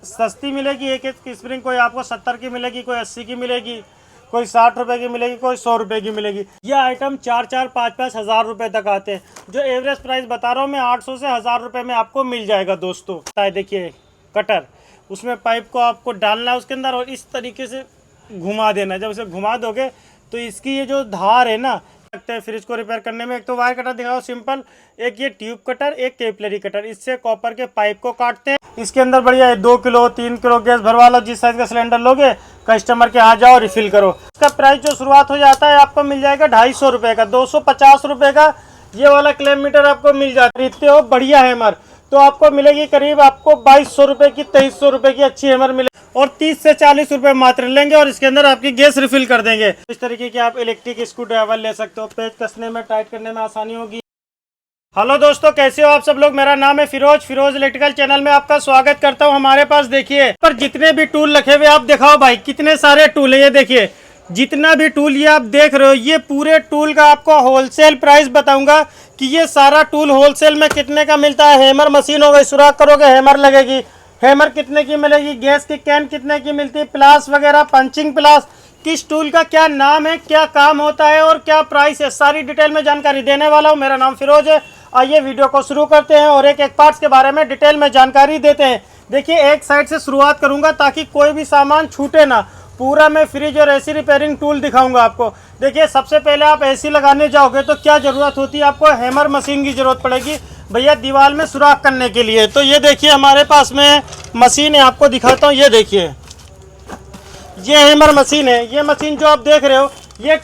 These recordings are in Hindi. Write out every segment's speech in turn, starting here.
सस्ती मिलेगी एक एक स्प्रिंग, कोई आपको 70 की मिलेगी, कोई 80 की मिलेगी, कोई 60 रुपए की मिलेगी, कोई 100 रुपए की मिलेगी। ये आइटम 4-4, 5-5 हज़ार रुपए तक आते हैं। जो एवरेज प्राइस बता रहा हूँ मैं 800 से 1000 रुपए में आपको मिल जाएगा दोस्तों। देखिए कटर, उसमें पाइप को आपको डालना है उसके अंदर और इस तरीके से घुमा देना। जब उसे घुमा दोगे तो इसकी ये जो धार है ना, सकते हैं फ्रिज को रिपेयर करने में। एक तो वायर कटर दिखाओ सिंपल, एक ये ट्यूब कटर, एक कैपिलरी कटर। इससे कॉपर के पाइप को काटते हैं। इसके अंदर बढ़िया है 2 किलो 3 किलो गैस भरवा लो, जिस साइज का सिलेंडर लोगे कस्टमर के यहाँ जाओ रिफिल करो। इसका प्राइस जो शुरुआत हो जाता है आपको मिल जाएगा 250 रुपए का, 250 रुपए का ये वाला क्लेम मीटर आपको मिल जाता है। खरीदते हो बढ़िया हैमर तो आपको मिलेगी करीब आपको 2200 रुपए की, 2300 रुपए की अच्छी हैमर मिले और 30 से 40 रुपए मात्र लेंगे और इसके अंदर आपकी गैस रिफिल कर देंगे। इस तरीके की आप इलेक्ट्रिक स्क्रू ड्राइवर ले सकते हो, पेच कसने में टाइट करने में आसानी होगी। हेलो दोस्तों, कैसे हो आप सब लोग। मेरा नाम है फिरोज इलेक्ट्रिकल चैनल में आपका स्वागत करता हूं। हमारे पास देखिए पर जितने भी टूल रखे हुए आप दिखाओ भाई, कितने सारे टूल है। ये देखिए जितना भी टूल ये आप देख रहे हो, ये पूरे टूल का आपको होलसेल प्राइस बताऊंगा कि ये सारा टूल होलसेल में कितने का मिलता है। हैमर मशीन हो गई, सुराख करोगे हैमर लगेगी, हैमर कितने की मिलेगी, गैस की कैन कितने की मिलती है, प्लास वगैरह, पंचिंग प्लास, किस टूल का क्या नाम है, क्या काम होता है और क्या प्राइस है, सारी डिटेल में जानकारी देने वाला हूँ। मेरा नाम फिरोज है। आइए वीडियो को शुरू करते हैं और एक एक पार्ट्स के बारे में डिटेल में जानकारी देते हैं। देखिए एक साइड से शुरुआत करूंगा ताकि कोई भी सामान छूटे ना। पूरा मैं फ्रिज और एसी रिपेयरिंग टूल दिखाऊंगा आपको। देखिए सबसे पहले आप एसी लगाने जाओगे तो क्या जरूरत होती है, आपको हैमर मशीन की जरूरत पड़ेगी भैया दीवार में सुराख करने के लिए। तो ये देखिए हमारे पास में मशीन है, आपको दिखाता हूँ। ये देखिए ये हैमर मशीन है। ये मशीन जो आप देख रहे हो ये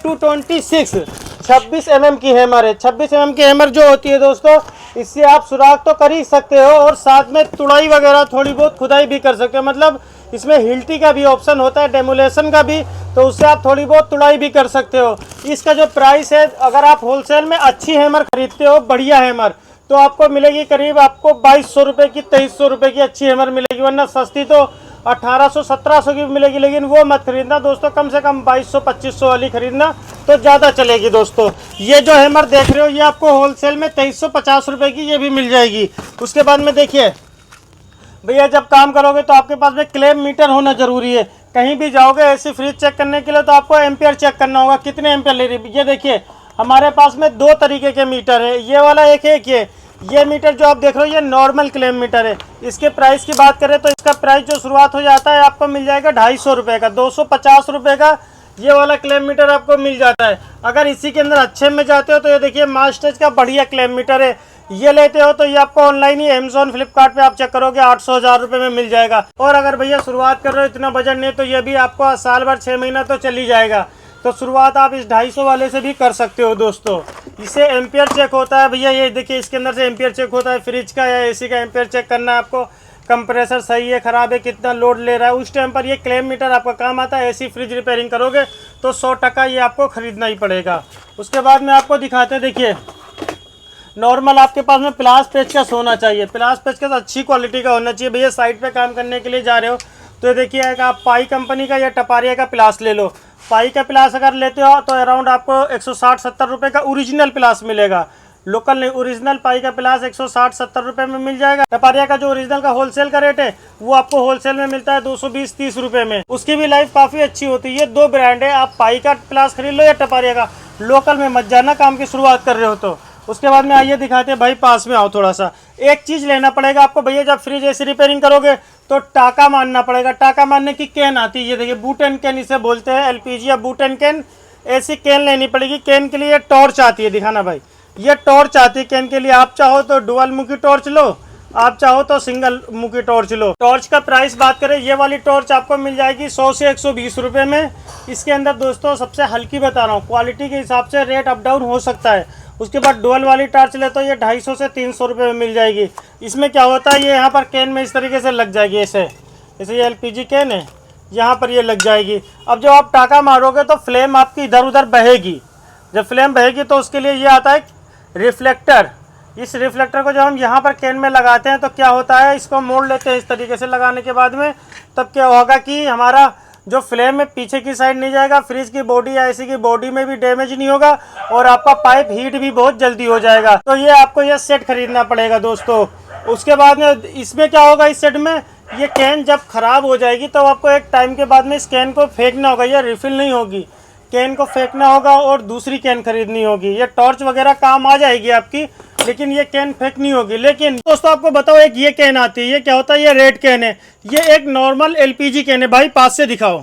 26 mm की हैमर है। 26 mm की हैमर जो होती है दोस्तों, इससे आप सुराख तो कर ही सकते हो और साथ में तुड़ाई वगैरह थोड़ी बहुत खुदाई भी कर सकते हो। मतलब इसमें हिल्टी का भी ऑप्शन होता है, डेमोलेशन का भी, तो उससे आप थोड़ी बहुत तुड़ाई भी कर सकते हो। इसका जो प्राइस है, अगर आप होलसेल में अच्छी हैमर खरीदते हो, बढ़िया हैमर, तो आपको मिलेगी करीब आपको 2200 रुपये की, 2300 रुपये की अच्छी हैमर मिलेगी। वरना सस्ती तो 1800-1700 की मिलेगी, लेकिन वो मत खरीदना दोस्तों। कम से कम 2200-2500 वाली खरीदना तो ज़्यादा चलेगी दोस्तों। ये जो हैमर देख रहे हो ये आपको होलसेल में 2350 रुपये की ये भी मिल जाएगी। उसके बाद में देखिए भैया जब काम करोगे तो आपके पास में क्लेम मीटर होना जरूरी है। कहीं भी जाओगे ऐसी फ्रिज चेक करने के लिए तो आपको एम्पियर चेक करना होगा, कितने एम्पियर ले रही है। ये देखिए हमारे पास में 2 तरीके के मीटर है, ये वाला एक है, ये मीटर जो आप देख रहे हो ये नॉर्मल क्लेम मीटर है। इसके प्राइस की बात करें तो इसका प्राइस जो शुरुआत हो जाता है आपको मिल जाएगा 250 रुपये का, 250 रुपये का ये वाला क्लेम मीटर आपको मिल जाता है। अगर इसी के अंदर अच्छे में जाते हो तो ये देखिए मास्टर्स का बढ़िया क्लेम मीटर है। ये लेते हो तो ये आपको ऑनलाइन ही अमेज़न फ्लिपकार्ट पे आप चेक करोगे 800-1000 रुपये में मिल जाएगा। और अगर भैया शुरुआत कर रहे हो, इतना बजट नहीं, तो ये भी आपको साल भर 6 महीना तो चल ही जाएगा। तो शुरुआत आप इस 250 वाले से भी कर सकते हो दोस्तों। इससे एम्पियर चेक होता है भैया, ये देखिए इसके अंदर से एम्पियर चेक होता है। फ्रिज का या एसी का एम्पियर चेक करना है आपको, कंप्रेसर सही है ख़राब है, कितना लोड ले रहा है, उस टाइम पर ये क्लेम मीटर आपका काम आता है। एसी फ्रिज रिपेयरिंग करोगे तो 100% ये आपको ख़रीदना ही पड़ेगा। उसके बाद में आपको दिखाते हैं, देखिए नॉर्मल आपके पास में प्लास पेचकस होना चाहिए। प्लास पेचकस अच्छी क्वालिटी का होना चाहिए भैया। साइड पे काम करने के लिए जा रहे हो तो ये देखिए आप पाई कंपनी का या टपारिया का प्लास ले लो। पाई का प्लास अगर लेते हो तो अराउंड आपको 160-70 रुपये का ओरिजिनल प्लास मिलेगा। लोकल नहीं, ओरिजिनल पाई का प्लास 160-70 रुपये में मिल जाएगा। टपारिया का जो ओरिजिनल का होलसेल का रेट है वो आपको होलसेल में मिलता है 220-30 रुपये में। उसकी भी लाइफ काफ़ी अच्छी होती है। ये 2 ब्रांड है, आप पाई का प्लास खरीद लो या टपारिया का। लोकल में मत जाना काम की शुरुआत कर रहे हो तो। उसके बाद में आइए दिखाते हैं भाई, पास में आओ थोड़ा सा। एक चीज़ लेना पड़ेगा आपको भैया, जब फ्रिज एसी रिपेयरिंग करोगे तो टाका मानना पड़ेगा। टाका मानने की कैन आती है, ये देखिए बूट एंड कैन इसे बोलते हैं, एलपीजी या बूट एंड कैन। ऐसी कैन लेनी पड़ेगी। कैन के लिए टॉर्च आती है, दिखाना भाई, ये टॉर्च आती है कैन के लिए। आप चाहो तो डुअल मुखी टॉर्च लो, आप चाहो तो सिंगल मुखी टॉर्च लो। टॉर्च का प्राइस बात करें, ये वाली टॉर्च आपको मिल जाएगी 100 से 120 रुपये में। इसके अंदर दोस्तों सबसे हल्की बता रहा हूँ, क्वालिटी के हिसाब से रेट अप डाउन हो सकता है। उसके बाद डुअल वाली टॉर्च ले तो ये 250 से 300 रुपये में मिल जाएगी। इसमें क्या होता है, ये यहाँ पर कैन में इस तरीके से लग जाएगी, ऐसे जैसे ये एलपीजी कैन है, यहाँ पर ये लग जाएगी। अब जब आप टाका मारोगे तो फ्लेम आपकी इधर उधर बहेगी। जब फ्लेम बहेगी तो उसके लिए ये आता है रिफ्लेक्टर। इस रिफ्लेक्टर को जब हम यहाँ पर कैन में लगाते हैं तो क्या होता है, इसको मोड़ लेते हैं इस तरीके से लगाने के बाद में, तब क्या होगा कि हमारा जो फ्लेम है पीछे की साइड नहीं जाएगा, फ्रिज की बॉडी या एसी की बॉडी में भी डैमेज नहीं होगा और आपका पाइप हीट भी बहुत जल्दी हो जाएगा। तो ये आपको ये सेट खरीदना पड़ेगा दोस्तों। उसके बाद में इसमें क्या होगा, इस सेट में ये कैन जब ख़राब हो जाएगी तो आपको एक टाइम के बाद में इस कैन को फेंकना होगा, ये रिफ़िल नहीं होगी, कैन को फेंकना होगा और दूसरी कैन खरीदनी होगी। ये टॉर्च वगैरह काम आ जाएगी आपकी, लेकिन ये कैन फेंकनी होगी। लेकिन दोस्तों आपको बताओ, एक ये कैन आती है, ये क्या होता है, ये रेड कैन है, ये एक नॉर्मल एलपीजी कैन है। भाई पास से दिखाओ,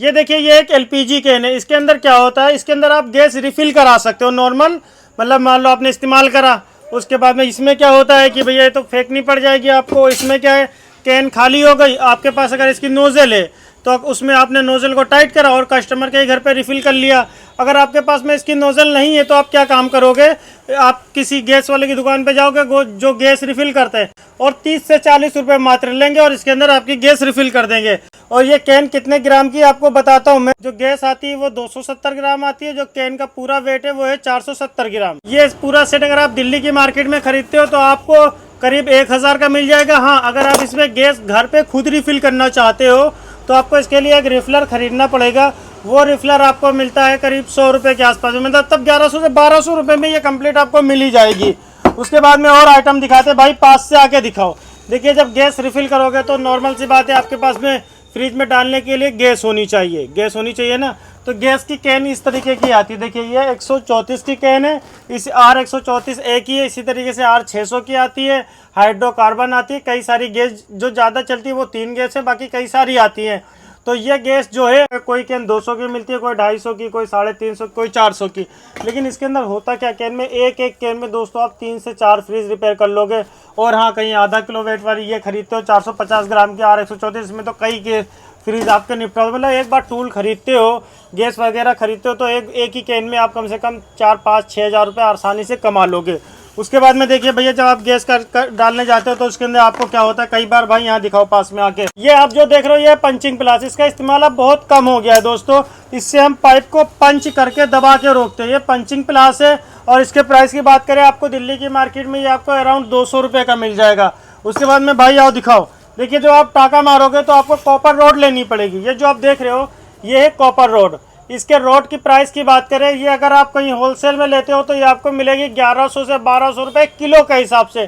ये देखिए ये एक एलपीजी कैन है। इसके अंदर क्या होता है, इसके अंदर आप गैस रिफ़िल करा सकते हो नॉर्मल, मतलब मान लो आपने इस्तेमाल करा, उसके बाद में इसमें क्या होता है कि भैया ये तो फेंकनी पड़ जाएगी आपको। इसमें क्या है, कैन खाली हो गई, आपके पास अगर इसकी नोज़ल है तो उसमें आपने नोज़ल को टाइट करा और कस्टमर के घर पे रिफ़िल कर लिया। अगर आपके पास में इसकी नोज़ल नहीं है तो आप क्या काम करोगे, आप किसी गैस वाले की दुकान पे जाओगे जो गैस रिफ़िल करते हैं और 30 से 40 रुपये मात्र लेंगे और इसके अंदर आपकी गैस रिफ़िल कर देंगे। और ये कैन कितने ग्राम की आपको बताता हूँ मैं। जो गैस आती है वो 270 ग्राम आती है, जो कैन का पूरा वेट है वो है 470 ग्राम। ये पूरा सेट अगर आप दिल्ली की मार्केट में खरीदते हो तो आपको करीब 1000 का मिल जाएगा। हाँ, अगर आप इसमें गैस घर पे खुद रिफ़िल करना चाहते हो तो आपको इसके लिए एक रिफ़िलर ख़रीदना पड़ेगा। वो रिफ़िलर आपको मिलता है करीब 100 रुपये के आसपास, मतलब तब 1100 से 1200 रुपये में ये कंप्लीट आपको मिल ही जाएगी। उसके बाद में और आइटम दिखाते, भाई पास से आके दिखाओ। देखिए जब गैस रिफ़िल करोगे तो नॉर्मल सी बात है, आपके पास में फ्रिज में डालने के लिए गैस होनी चाहिए, गैस होनी चाहिए ना। तो गैस की कैन इस तरीके की आती है। देखिए ये 134 की कैन है, इस R134 एक ही है। इसी तरीके से R600 की आती है, हाइड्रोकार्बन आती है। कई सारी गैस जो ज़्यादा चलती है वो 3 गैस है, बाकी कई सारी आती हैं। तो ये गैस जो है, कोई कैन 200 की मिलती है, कोई 250 की, कोई 350, कोई 400 की। लेकिन इसके अंदर होता क्या, कैन में एक कैन में दोस्तों आप 3 से 4 फ्रिज रिपेयर कर लोगे। और हाँ, कहीं आधा किलो वेट वाली ये खरीदते हो 450 ग्राम की R134, इसमें तो कई के फ्रिज आपके निपटा, मतलब एक बार टूल खरीदते हो, गैस वगैरह खरीदते हो तो एक ही कैन में आप कम से कम 4-5-6 हज़ार रुपये आसानी से कमा लोगे। उसके बाद में देखिए भैया, जब आप गैस कर डालने जाते हो तो उसके अंदर आपको क्या होता है, कई बार भाई यहाँ दिखाओ पास में आके, ये आप जो देख रहे हो ये पंचिंग प्लास, इसका इस्तेमाल अब बहुत कम हो गया है दोस्तों। इससे हम पाइप को पंच करके दबा के रोकते हैं। ये पंचिंग प्लास है और इसके प्राइस की बात करें, आपको दिल्ली की मार्केट में ये आपको अराउंड 200 रुपये का मिल जाएगा। उसके बाद में भाई आओ दिखाओ, देखिए जो आप टाका मारोगे तो आपको कॉपर रोड लेनी पड़ेगी। ये जो आप देख रहे हो ये है कॉपर रोड। इसके रोड की प्राइस की बात करें, ये अगर आप कहीं होलसेल में लेते हो तो ये आपको मिलेगी 1100 से 1200 रुपये किलो के हिसाब से।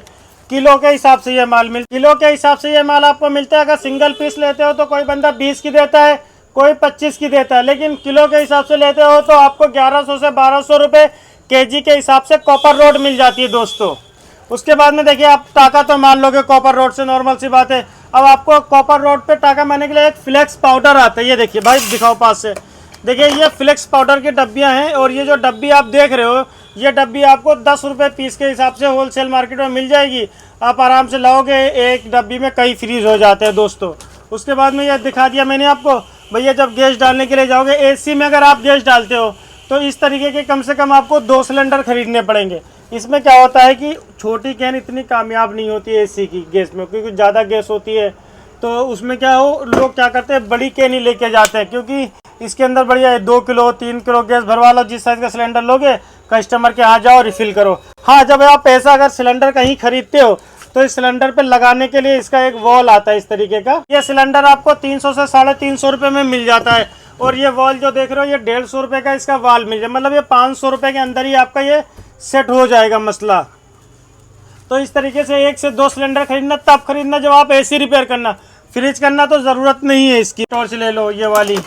किलो के हिसाब से ये माल किलो के हिसाब से ये माल आपको मिलता है। अगर सिंगल पीस लेते हो तो कोई बंदा 20 की देता है, कोई 25 की देता है, लेकिन किलो के हिसाब से लेते हो तो आपको 1100 से 1200 रुपये केजी के हिसाब से कॉपर रोड मिल जाती है दोस्तों। उसके बाद में देखिए, आप टाका तो मान लोगे कॉपर रोड से, नॉर्मल सी बात है। अब आपको कॉपर रोड पे टाका मारने के लिए एक फ्लेक्स पाउडर आता है। ये देखिए भाई, दिखाओ पास से, देखिए ये फ्लेक्स पाउडर की डब्बियां हैं। और ये जो डब्बी आप देख रहे हो, ये डब्बी आपको 10 रुपये पीस के हिसाब से होलसेल मार्केट में मिल जाएगी। आप आराम से लाओगे, एक डब्बी में कई फ्रीज हो जाते हैं दोस्तों। उसके बाद में ये दिखा दिया मैंने आपको भैया, जब गैस डालने के लिए जाओगे, एसी में अगर आप गैस डालते हो तो इस तरीके के कम से कम आपको 2 सिलेंडर खरीदने पड़ेंगे। इसमें क्या होता है कि छोटी कैन इतनी कामयाब नहीं होती है एसी की गैस में, क्योंकि ज़्यादा गैस होती है। तो उसमें क्या हो, लोग क्या करते हैं, बड़ी कैन ही लेके जाते हैं, क्योंकि इसके अंदर बढ़िया है 2 किलो 3 किलो गैस भरवा लो। जिस साइज़ का सिलेंडर लोगे, कस्टमर के यहाँ जाओ, रिफ़िल करो। हाँ, जब आप ऐसा अगर सिलेंडर कहीं खरीदते हो तो इस सिलेंडर पे लगाने के लिए इसका एक वॉल आता है इस तरीके का। ये सिलेंडर आपको 300 से 350 रुपये में मिल जाता है। और ये वॉल जो देख रहे हो, ये 150 रुपये का इसका वॉल मिल जाए, मतलब ये 500 रुपये के अंदर ही आपका ये सेट हो जाएगा मसला। तो इस तरीके से 1 से 2 सिलेंडर खरीदना तब खरीदना जब आप एसी रिपेयर करना, फ्रिज करना तो ज़रूरत नहीं है इसकी। टॉर्च ले लो ये वाली,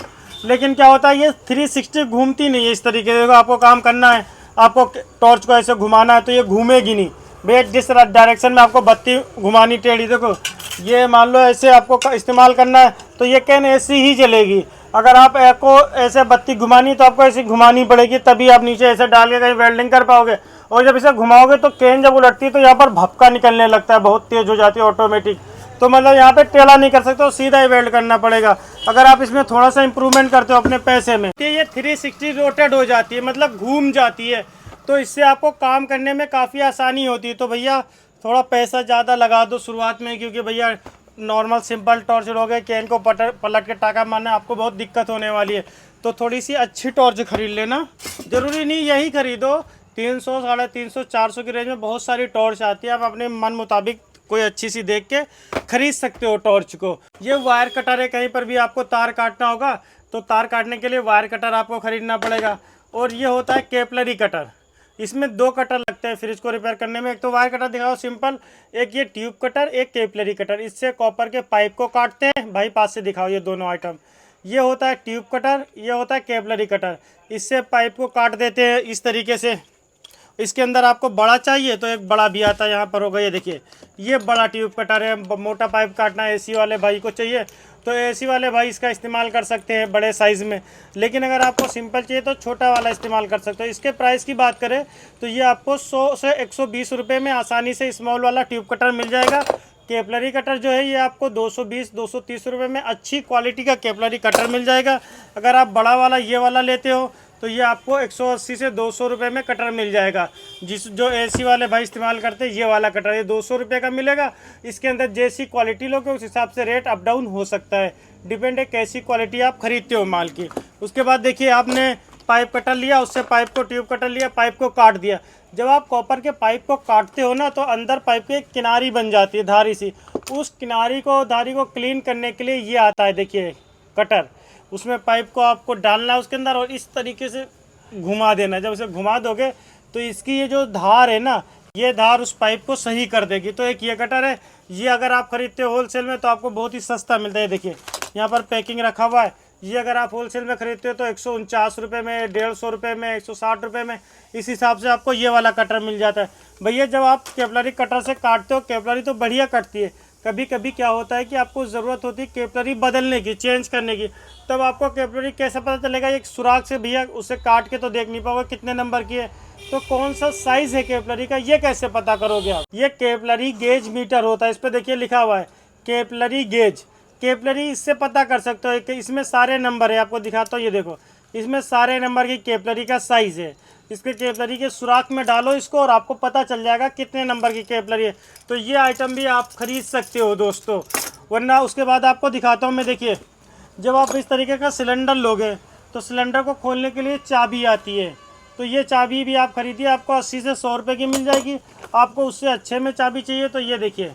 लेकिन क्या होता है ये 360 घूमती नहीं है इस तरीके से। आपको काम करना है, आपको टॉर्च को ऐसे घुमाना है तो ये घूमेगी नहीं भैया। जिस डायरेक्शन में आपको बत्ती घुमानी टेढ़ी, देखो ये मान लो ऐसे आपको इस्तेमाल करना है तो ये कैन ऐसी ही जलेगी। अगर आप को ऐसे बत्ती घुमानी तो आपको ऐसी घुमानी पड़ेगी, तभी आप नीचे ऐसे डाल के कहीं वेल्डिंग कर पाओगे। और जब इसे घुमाओगे तो कैन जब उलटती है तो यहाँ पर भपका निकलने लगता है, बहुत तेज़ हो जाती है ऑटोमेटिक। तो मतलब यहाँ पे टेढ़ा नहीं कर सकते हो, सीधा ही वेल्ड करना पड़ेगा। अगर आप इसमें थोड़ा सा इंप्रूवमेंट करते हो अपने पैसे में, तो ये 360 रोटेट हो जाती है, मतलब घूम जाती है। तो इससे आपको काम करने में काफ़ी आसानी होती है। तो भैया थोड़ा पैसा ज़्यादा लगा दो शुरुआत में, क्योंकि भैया नॉर्मल सिंपल टॉर्च लोगे, कैन को पलट के टाका मारना आपको बहुत दिक्कत होने वाली है। तो थोड़ी सी अच्छी टॉर्च खरीद लेना, ज़रूरी नहीं यही खरीदो। 300, 350, 400 की रेंज में बहुत सारी टॉर्च आती है। आप अपने मन मुताबिक कोई अच्छी सी देख के खरीद सकते हो टॉर्च को। ये वायर कटर है, कहीं पर भी आपको तार काटना होगा तो तार काटने के लिए वायर कटर आपको ख़रीदना पड़ेगा। और ये होता है कैपलरी कटर। इसमें 2 कटर लगते हैं फ्रिज को रिपेयर करने में। एक तो वायर कटर दिखाओ सिंपल, एक ये ट्यूब कटर, एक कैपिलरी कटर। इससे कॉपर के पाइप को काटते हैं। भाई पास से दिखाओ ये दोनों आइटम। ये होता है ट्यूब कटर, ये होता है कैपिलरी कटर। इससे पाइप को काट देते हैं इस तरीके से। इसके अंदर आपको बड़ा चाहिए तो एक बड़ा भी आता है, यहाँ पर होगा ये देखिए, ये बड़ा ट्यूब कटर है। मोटा पाइप काटना है एसी वाले भाई को चाहिए तो एसी वाले भाई इसका इस्तेमाल कर सकते हैं बड़े साइज़ में। लेकिन अगर आपको सिंपल चाहिए तो छोटा वाला इस्तेमाल कर सकते हो। इसके प्राइस की बात करें तो ये आपको 100 से 120 रुपये में आसानी से स्मॉल वाला ट्यूब कटर मिल जाएगा। कैपिलरी कटर जो है ये आपको 220-230 रुपये में अच्छी क्वालिटी का कैपिलरी कटर मिल जाएगा। अगर आप बड़ा वाला ये वाला लेते हो तो ये आपको 180 से 200 रुपये में कटर मिल जाएगा। जो एसी वाले भाई इस्तेमाल करते हैं ये वाला कटर ये 200 रुपये का मिलेगा। इसके अंदर जैसी क्वालिटी लोगे उस हिसाब से रेट अप डाउन हो सकता है, डिपेंड है कैसी क्वालिटी आप खरीदते हो माल की। उसके बाद देखिए आपने पाइप कटर लिया, उससे पाइप को ट्यूब कटर लिया, पाइप को काट दिया। जब आप कॉपर के पाइप को काटते हो ना तो अंदर पाइप की एक किनारी बन जाती है धारी सी। उस धारी को क्लीन करने के लिए ये आता है देखिए कटर। उसमें पाइप को आपको डालना है उसके अंदर और इस तरीके से घुमा देना। जब उसे घुमा दोगे तो इसकी ये जो धार है ना, ये धार उस पाइप को सही कर देगी। तो एक ये कटर है, ये अगर आप खरीदते हो होलसेल में तो आपको बहुत ही सस्ता मिलता है। देखिए यहाँ पर पैकिंग रखा हुआ है। ये अगर आप होलसेल में खरीदते हो तो 149 रुपये में, 150 रुपये में, 160 रुपये में, इस हिसाब से आपको ये वाला कटर मिल जाता है। भैया जब आप कैपिलरी कटर से काटते हो, कैपिलरी तो बढ़िया कटती है, कभी कभी क्या होता है कि आपको ज़रूरत होती है कैपिलरी बदलने की, चेंज करने की। तब आपको कैपिलरी कैसे पता चलेगा? एक सुराख से भैया उसे काट के तो देख नहीं पाओगे कितने नंबर की है, तो कौन सा साइज़ है कैपिलरी का ये कैसे पता करोगे आप? ये कैपिलरी गेज मीटर होता है, इस पर देखिए लिखा हुआ है कैपिलरी गेज। कैपिलरी इससे पता कर सकते हो कि इसमें सारे नंबर है। आपको दिखाता हूँ, ये देखो इसमें सारे नंबर की कैपिलरी का साइज़ है। इसके कैपिलरी के सुराख में डालो इसको और आपको पता चल जाएगा कितने नंबर की कैपिलरी है। तो ये आइटम भी आप खरीद सकते हो दोस्तों। वरना उसके बाद आपको दिखाता हूँ मैं। देखिए जब आप इस तरीके का सिलेंडर लोगे तो सिलेंडर को खोलने के लिए चाबी आती है, तो ये चाबी भी आप खरीदिए, आपको 80 से 100 रुपये की मिल जाएगी। आपको उससे अच्छे में चाबी चाहिए तो ये देखिए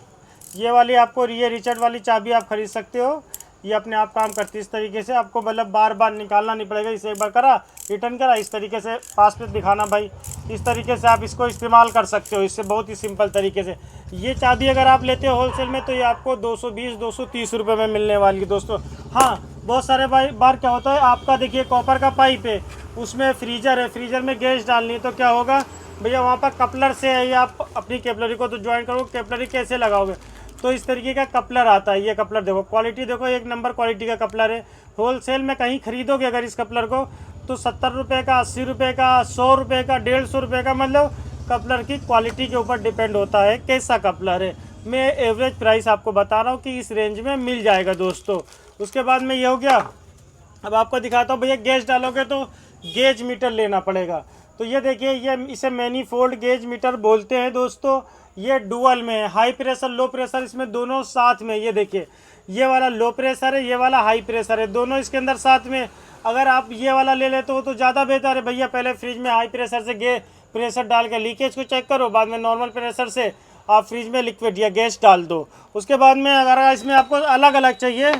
ये वाली आपको ये रिचर्ड वाली चाबी आप खरीद सकते हो। ये अपने आप काम करती है इस तरीके से, आपको मतलब बार बार निकालना नहीं पड़ेगा। इसे एक बार करा रिटर्न करा, इस तरीके से पास पे दिखाना भाई, इस तरीके से आप इसको इस्तेमाल कर सकते हो। इससे बहुत ही सिंपल तरीके से ये चाबी अगर आप लेते हो होलसेल में तो ये आपको 220-230 रुपये में मिलने वाली है दोस्तों। हाँ बहुत सारे बार क्या होता है, आपका देखिए कॉपर का पाइप है, उसमें फ्रीजर है, फ्रीजर में गैस डालनी है तो क्या होगा भैया वहाँ पर कपलर से है, या आप अपनी कैपिलरी को तो ज्वाइन करोगे, कैपिलरी कैसे लगाओगे? तो इस तरीके का कपलर आता है। ये कपलर देखो, क्वालिटी देखो, एक नंबर क्वालिटी का कपलर है। होलसेल में कहीं खरीदोगे अगर इस कपलर को तो 70 रुपये का, 80 रुपये का, 100 रुपये का, 150 रुपये का, मतलब कपलर की क्वालिटी के ऊपर डिपेंड होता है कैसा कपलर है। मैं एवरेज प्राइस आपको बता रहा हूँ कि इस रेंज में मिल जाएगा दोस्तों। उसके बाद में ये हो गया। अब आपको दिखाता हूँ भैया, गैस डालोगे तो गेज मीटर लेना पड़ेगा। तो ये देखिए ये इसे मैनीफोल्ड गेज मीटर बोलते हैं दोस्तों। ये डुअल में है, हाई प्रेशर लो प्रेशर इसमें दोनों साथ में। ये देखिए ये वाला लो प्रेशर है, ये वाला हाई प्रेशर है, दोनों इसके अंदर साथ में। अगर आप ये वाला ले लेते हो तो ज़्यादा बेहतर है भैया। पहले फ्रिज में हाई प्रेशर से प्रेशर डाल के लीकेज को चेक करो, बाद में नॉर्मल प्रेशर से आप फ्रिज में लिक्विड या गैस डाल दो। उसके बाद में अगर इसमें आपको अलग अलग चाहिए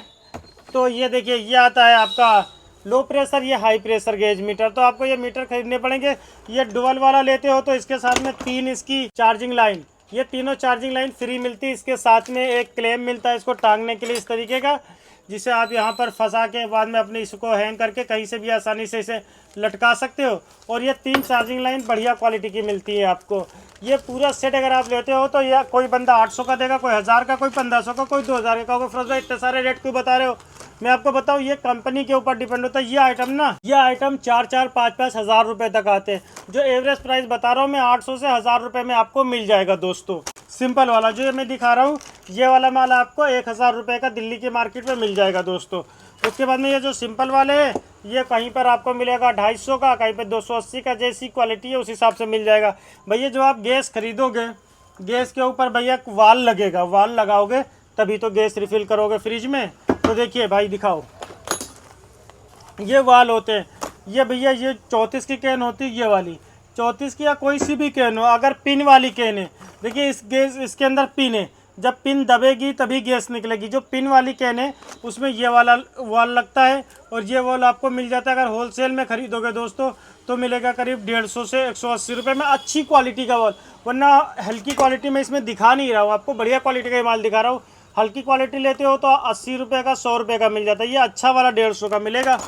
तो ये देखिए ये आता है आपका लो प्रेशर, ये हाई प्रेशर गेज मीटर। तो आपको ये मीटर खरीदने पड़ेंगे। ये डुअल वाला लेते हो तो इसके साथ में 3 इसकी चार्जिंग लाइन, ये तीनों चार्जिंग लाइन फ्री मिलती है। इसके साथ में एक क्लैंप मिलता है इसको टांगने के लिए इस तरीके का, जिसे आप यहाँ पर फंसा के बाद में अपने इसको हैंग करके कहीं से भी आसानी से इसे लटका सकते हो। और ये 3 चार्जिंग लाइन बढ़िया क्वालिटी की मिलती है आपको। ये पूरा सेट अगर आप लेते हो तो यह कोई बंदा 800 का देगा, कोई 1000 का, कोई 1500 का, कोई 2000 का होगा। फिरोज भाई इतने सारे रेट क्यों बता रहे हो? मैं आपको बताऊं ये कंपनी के ऊपर डिपेंड होता है। ये आइटम 4-4, 5-5 हज़ार रुपये तक आते हैं। जो एवरेज प्राइस बता रहा हूँ मैं 800 से 1000 रुपये में आपको मिल जाएगा दोस्तों। सिंपल वाला जो मैं दिखा रहा हूँ ये वाला माल आपको 1000 रुपये का दिल्ली की मार्केट में मिल जाएगा दोस्तों। उसके बाद में ये जो सिंपल वाले हैं ये कहीं पर आपको मिलेगा 250 का, कहीं पर 280 का, जैसी क्वालिटी है उस हिसाब से मिल जाएगा भैया। जो आप गैस खरीदोगे गैस के ऊपर भैया वाल लगेगा, वाल लगाओगे तभी तो गैस रिफिल करोगे फ्रिज में। तो देखिए भाई दिखाओ, ये वाल होते हैं। ये भैया ये 34 की कैन होती है, ये वाली 34 की या कोई सी भी कैन हो, अगर पिन वाली कैन है देखिए इस गैस इसके अंदर पिन है, जब पिन दबेगी तभी गैस निकलेगी। जो पिन वाली कैन है उसमें ये वाला वाल लगता है और ये वाल आपको मिल जाता है। अगर होलसेल में ख़रीदोगे दोस्तों तो मिलेगा करीब 150 से 180 रुपये में अच्छी क्वालिटी का बॉल। वरना हल्की क्वालिटी में इसमें दिखा नहीं रहा हूँ आपको, बढ़िया क्वालिटी का ही माल दिखा रहा हूँ। हल्की क्वालिटी लेते हो तो 80 रुपये का 100 रुपये का मिल जाता है, ये अच्छा वाला 150 का मिलेगा।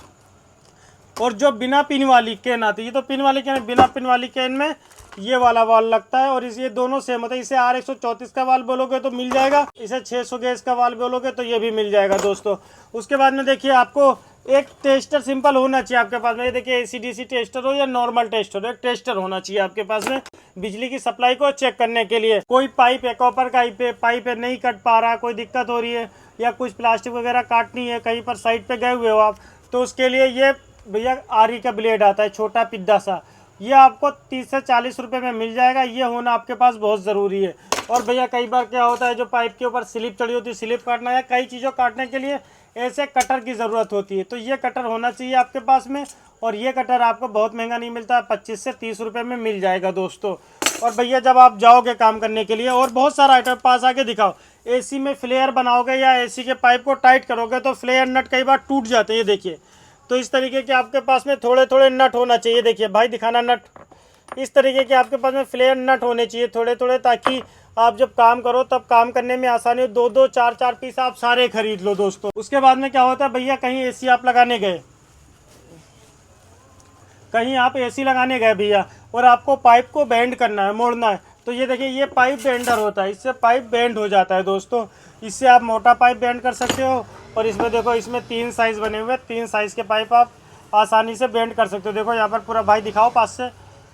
और जो बिना पिन वाली कैन आती है, ये तो पिन वाली कैन, बिना पिन वाली कैन में ये वाला वाल लगता है और ये दोनों सेम होता है। इसे R134 का वाल बोलोगे तो मिल जाएगा, इसे 600 गैस का वाल बोलोगे तो ये भी मिल जाएगा दोस्तों। उसके बाद में देखिए आपको एक टेस्टर सिंपल होना चाहिए आपके पास में। ये देखिए ACDC टेस्टर हो या नॉर्मल टेस्टर हो, एक टेस्टर होना चाहिए आपके पास में बिजली की सप्लाई को चेक करने के लिए। कोई पाइप है, कॉपर का पाइप है, नहीं कट पा रहा, कोई दिक्कत हो रही है या कुछ प्लास्टिक वगैरह काटनी है, कहीं पर साइड पे गए हुए हो आप, तो उसके लिए ये भैया आरी का ब्लेड आता है, छोटा पिद्दा सा, ये आपको 30 से 40 रुपये में मिल जाएगा। ये होना आपके पास बहुत ज़रूरी है। और भैया कई बार क्या होता है, जो पाइप के ऊपर स्लिप चढ़ी होती है, स्लिप काटना है, कई चीज़ों काटने के लिए ऐसे कटर की ज़रूरत होती है, तो ये कटर होना चाहिए आपके पास में। और ये कटर आपको बहुत महंगा नहीं मिलता है, 25 से 30 रुपये में मिल जाएगा दोस्तों। और भैया जब आप जाओगे काम करने के लिए, और बहुत सारा आइटम पास आके दिखाओ, AC में फ्लेयर बनाओगे या AC के पाइप को टाइट करोगे तो फ्लेयर नट कई बार टूट जाते हैं, ये देखिए। तो इस तरीके के आपके पास में थोड़े थोड़े नट होना चाहिए, देखिए भाई दिखाना नट, इस तरीके के आपके पास में फ्लेयर नट होने चाहिए थोड़े थोड़े, ताकि आप जब काम करो तब काम करने में आसानी हो। 2-2 4-4 पीस आप सारे खरीद लो दोस्तों। उसके बाद में क्या होता है भैया, कहीं AC आप लगाने गए, कहीं आप AC लगाने गए भैया, और आपको पाइप को बेंड करना है, मोड़ना है, तो ये देखिए ये पाइप बेंडर होता है, इससे पाइप बेंड हो जाता है दोस्तों। इससे आप मोटा पाइप बेंड कर सकते हो। और इसमें देखो, इसमें 3 साइज़ बने हुए, 3 साइज़ के पाइप आप आसानी से बेंड कर सकते हो। देखो यहाँ पर पूरा भाई दिखाओ पास से,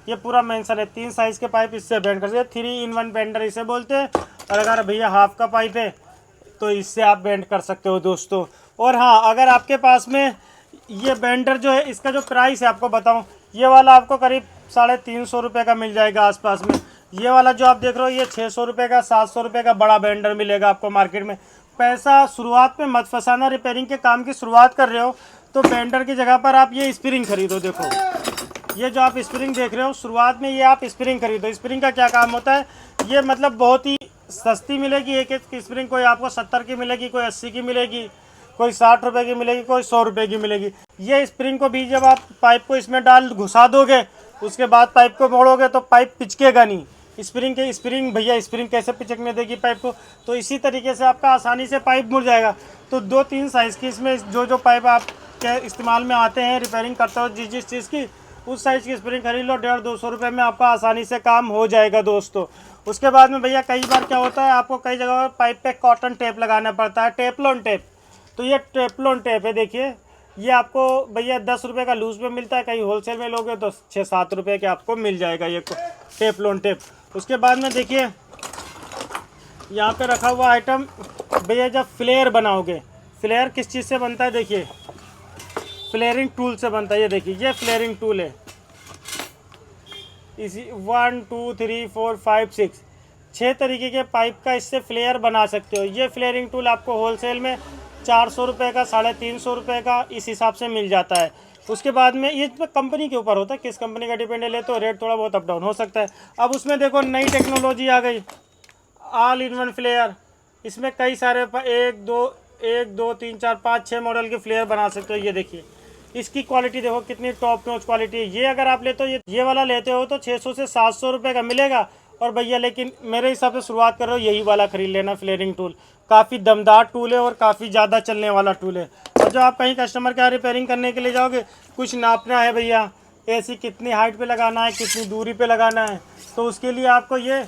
ये पूरा मेंशन है, 3 साइज़ के पाइप इससे बेंड कर सकते हो। 3-in-1 बेंडर इसे बोलते हैं। और अगर भैया हाफ का पाइप है तो इससे आप बेंड कर सकते हो दोस्तों। और हाँ, अगर आपके पास में ये बेंडर जो है, इसका जो प्राइस है आपको बताऊँ, ये वाला आपको करीब 350 रुपये का मिल जाएगा आसपास में। ये वाला जो आप देख रहे हो ये 600 रुपये का, 700 रुपये का बड़ा बेंडर मिलेगा आपको मार्केट में। पैसा शुरुआत में मत फंसाना, रिपेयरिंग के काम की शुरुआत कर रहे हो तो बेंडर की जगह पर आप ये स्प्रिंग खरीदो। देखो ये जो आप स्प्रिंग देख रहे हो, शुरुआत में ये आप स्प्रिंग खरीदो। स्प्रिंग का क्या काम होता है, ये मतलब बहुत ही सस्ती मिलेगी। एक एक स्प्रिंग कोई आपको 70 की मिलेगी, कोई 80 की मिलेगी, कोई 60 रुपये की मिलेगी, कोई 100 रुपये की मिलेगी। ये स्प्रिंग को भी जब आप पाइप को इसमें डाल घुसा दोगे, उसके बाद पाइप को मोड़ोगे तो पाइप पिचकेगा नहीं। स्प्रिंग भैया, स्प्रिंग कैसे पिचकने देगी पाइप को, तो इसी तरीके से आपका आसानी से पाइप मुड़ जाएगा। तो 2-3 साइज़ की इसमें जो पाइप आप के इस्तेमाल में आते हैं, रिपेयरिंग करते हो जिस चीज़ की, उस साइज़ की स्प्रिंग खरीद लो। 150-200 रुपये में आपका आसानी से काम हो जाएगा दोस्तों। उसके बाद में भैया कई बार क्या होता है, आपको कई जगह पर पाइप पे कॉटन टेप लगाना पड़ता है, टेफ्लॉन टेप। तो ये टेफ्लॉन टेप है, देखिए ये आपको भैया 10 रुपये का लूज़ में मिलता है, कहीं होलसेल में लोगे तो 6-7 रुपये के आपको मिल जाएगा ये टेफ्लॉन टेप। उसके बाद में देखिए यहाँ पे रखा हुआ आइटम भैया, जब फ्लेयर बनाओगे, फ्लेयर किस चीज़ से बनता है, देखिए फ्लेयरिंग टूल से बनता है। ये देखिए ये फ्लेयरिंग टूल है, इसी 1 2 3 4 5 6 तरीके के पाइप का इससे फ्लेयर बना सकते हो। ये फ्लेयरिंग टूल आपको होलसेल में 400 रुपये का, 350 रुपये का, इस हिसाब से मिल जाता है। उसके बाद में ये कंपनी के ऊपर होता है, किस कंपनी का डिपेंडेंट है, तो रेट थोड़ा बहुत अप डाउन हो सकता है। अब उसमें देखो नई टेक्नोलॉजी आ गई, ऑल इन वन फ्लेयर। इसमें कई सारे 1 2 3 4 5 6 मॉडल के फ्लेयर बना सकते हो। ये देखिए इसकी क्वालिटी देखो कितनी टॉप नॉच क्वालिटी है। ये अगर आप लेते हो, ये वाला लेते हो तो 600 से 700 रुपये का मिलेगा। और भैया लेकिन मेरे हिसाब से शुरुआत करो यही वाला खरीद लेना, फ्लेयरिंग टूल काफ़ी दमदार टूल है और काफ़ी ज़्यादा चलने वाला टूल है। और जो आप कहीं कस्टमर के यहाँ रिपेयरिंग करने के लिए जाओगे, कुछ नापना है भैया, AC कितनी हाइट पे लगाना है, कितनी दूरी पे लगाना है, तो उसके लिए आपको ये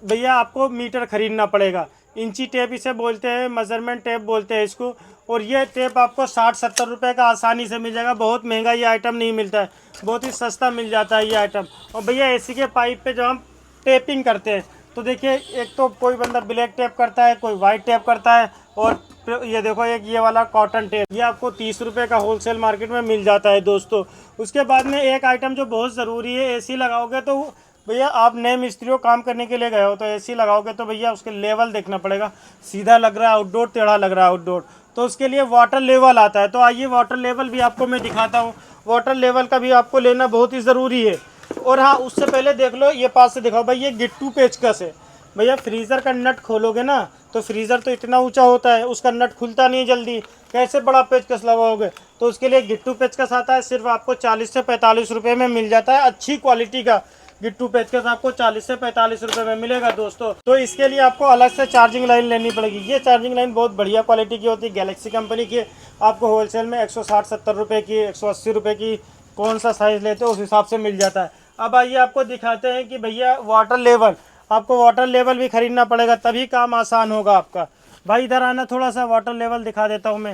भैया आपको मीटर ख़रीदना पड़ेगा। इंची टेप इसे बोलते हैं, मेजरमेंट टेप बोलते हैं इसको। और ये टेप आपको 60-70 रुपये का आसानी से मिल जाएगा। बहुत महंगा ये आइटम नहीं मिलता है, बहुत ही सस्ता मिल जाता है ये आइटम। और भैया AC के पाइप पे जब हम टेपिंग करते हैं तो देखिए, एक तो कोई बंदा ब्लैक टेप करता है, कोई वाइट टेप करता है, और ये देखो एक ये वाला कॉटन टेप, ये आपको 30 रुपये का होलसेल मार्केट में मिल जाता है दोस्तों। उसके बाद में एक आइटम जो बहुत ज़रूरी है, AC लगाओगे तो भैया आप नए मिस्त्रियों काम करने के लिए गए हो तो AC लगाओगे तो भैया उसके लेवल देखना पड़ेगा, सीधा लग रहा है आउटडोर, टेढ़ा लग रहा है आउटडोर, तो उसके लिए वाटर लेवल आता है। तो आइए वाटर लेवल भी आपको मैं दिखाता हूँ। वाटर लेवल का भी आपको लेना बहुत ही ज़रूरी है। और हाँ, उससे पहले देख लो, ये पास से दिखाओ भाई, ये गिट्टू पेचकस है भैया। फ्रीज़र का नट खोलोगे ना तो फ्रीज़र तो इतना ऊंचा होता है, उसका नट खुलता नहीं जल्दी, कैसे बड़ा पेचकस लगाओगे। तो उसके लिए गिट्टू पेचकस आता है, सिर्फ आपको 40 से 45 रुपये में मिल जाता है। अच्छी क्वालिटी का गिट्टू पेचकस आपको 40 से 45 रुपये में मिलेगा दोस्तों। तो इसके लिए आपको अलग से चार्जिंग लाइन लेनी पड़ेगी। ये चार्जिंग लाइन बहुत बढ़िया क्वालिटी की होती है, गैलेक्सी कंपनी की। आपको होलसेल में 160-70 रुपये की, 180 रुपये की, कौन सा साइज़ लेते हो उस हिसाब से मिल जाता है। अब आइए आपको दिखाते हैं कि भैया वाटर लेवल, आपको वाटर लेवल भी खरीदना पड़ेगा, तभी काम आसान होगा आपका। भाई इधर आना, थोड़ा सा वाटर लेवल दिखा देता हूँ मैं।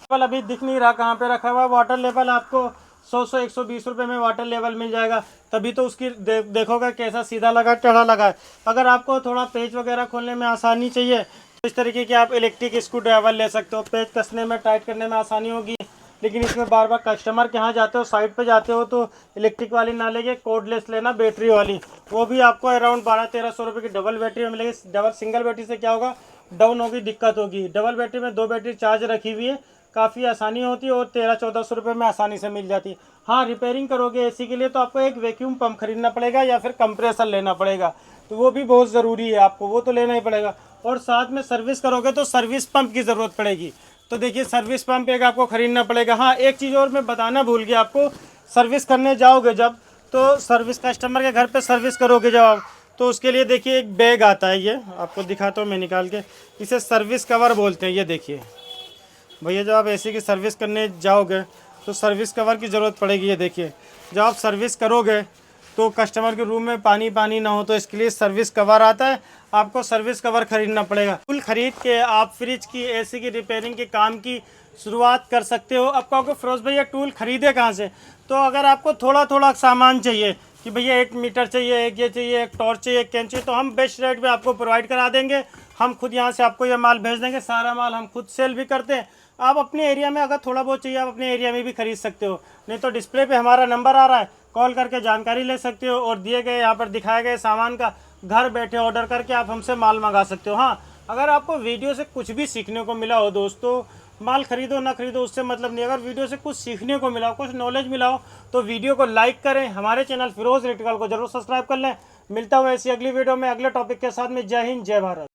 लेवल अभी दिख नहीं रहा, कहाँ पे रखा हुआ है वाटर लेवल। आपको 100-120 रुपये में वाटर लेवल मिल जाएगा। तभी तो उसकी देखोगे कैसा सीधा लगा टेढ़ा लगा है। अगर आपको थोड़ा पेच वगैरह खोलने में आसानी चाहिए तो इस तरीके की आप इलेक्ट्रिक स्क्रू ड्राइवर ले सकते हो। पेच कसने में, टाइट करने में आसानी होगी। लेकिन इसमें बार बार कस्टमर के यहाँ जाते हो, साइड पे जाते हो, तो इलेक्ट्रिक वाली ना लेके कोर्डलेस लेना, बैटरी वाली। वो भी आपको अराउंड 1200-1300 रुपये की डबल बैटरी में मिलेगी। डबल सिंगल बैटरी से क्या होगा, डाउन होगी, दिक्कत होगी। डबल बैटरी में 2 बैटरी चार्ज रखी हुई है, काफ़ी आसानी होती है और 1300-1400 रुपये में आसानी से मिल जाती है। हाँ, रिपेयरिंग करोगे एसी के लिए तो आपको एक वैक्यूम पंप खरीदना पड़ेगा या फिर कंप्रेसर लेना पड़ेगा, तो वो भी बहुत ज़रूरी है, आपको वो तो लेना ही पड़ेगा। और साथ में सर्विस करोगे तो सर्विस पंप की ज़रूरत पड़ेगी। तो देखिए सर्विस पंप एक आपको ख़रीदना पड़ेगा। हाँ, एक चीज़ और मैं बताना भूल गया आपको, सर्विस करने जाओगे जब, तो सर्विस कस्टमर के घर पे सर्विस करोगे जब आप, तो उसके लिए देखिए एक बैग आता है, ये आपको दिखाता हूँ मैं निकाल के। इसे सर्विस कवर बोलते हैं। ये देखिए भैया, जब आप एसी की सर्विस करने जाओगे तो सर्विस कवर की ज़रूरत पड़ेगी। ये देखिए, जब आप सर्विस करोगे तो कस्टमर के रूम में पानी पानी ना हो, तो इसके लिए सर्विस कवर आता है, आपको सर्विस कवर ख़रीदना पड़ेगा। टूल खरीद के आप फ्रिज की, एसी की रिपेयरिंग के काम की शुरुआत कर सकते हो। अब कहोगे फिरोज़ भैया टूल खरीदे कहाँ से, तो अगर आपको थोड़ा थोड़ा सामान चाहिए कि भैया 1 मीटर चाहिए, एक ये चाहिए, एक टॉर्च चाहिए, एक कैंची, तो हम बेस्ट रेट में आपको प्रोवाइड करा देंगे। हम खुद यहाँ से आपको ये माल भेज देंगे। सारा माल हम खुद सेल भी करते हैं। आप अपने एरिया में अगर थोड़ा बहुत चाहिए, आप अपने एरिया में भी खरीद सकते हो। नहीं तो डिस्प्ले पे हमारा नंबर आ रहा है, कॉल करके जानकारी ले सकते हो और दिए गए यहाँ पर दिखाए गए सामान का घर बैठे ऑर्डर करके आप हमसे माल मंगा सकते हो। हाँ, अगर आपको वीडियो से कुछ भी सीखने को मिला हो दोस्तों, माल खरीदो ना खरीदो उससे मतलब नहीं, अगर वीडियो से कुछ सीखने को मिला हो, कुछ नॉलेज मिला हो, तो वीडियो को लाइक करें। हमारे चैनल फिरोज़ इलेक्ट्रिकल को जरूर सब्सक्राइब कर लें। मिलता हुआ ऐसी अगली वीडियो में अगले टॉपिक के साथ में। जय हिंद, जय भारत।